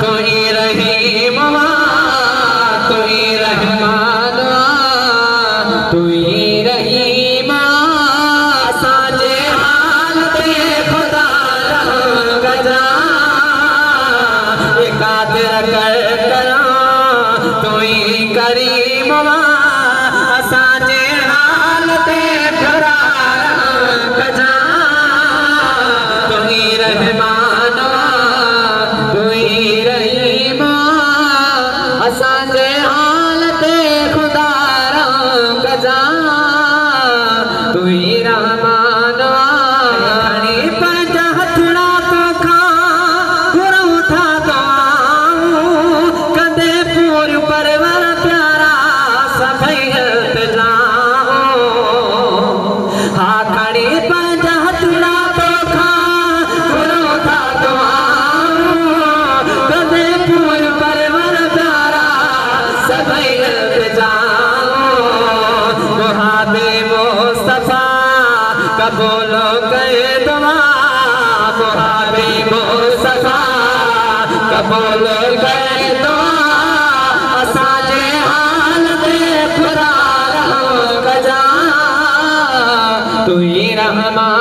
तू ही रहीम तू ही रहमान तू ही रहीम असांजे हालत खुदा गजा कादिर कर करा तू ही करीम असांजे हालत खुदा गजा तू ही रहमान तू ही रहीम असांजे हालत खुदा गजा तू ही रहमान पंहिंजा हथड़ा तोखां घुरूं था कंदे पूर परवर प्यारा सभई इल्तिजाम हा खड़ी पंहिंजा हथड़ा तोखां घुरूं था कंदे पूर परवर प्यारा सभई इल्तिजाम मुहाबे मुस्तफा कबूल करे दुआ मुहाबे मुस्तफा कबूल करे दुआ असांजे हालत खुदा गजा तू ही रहमान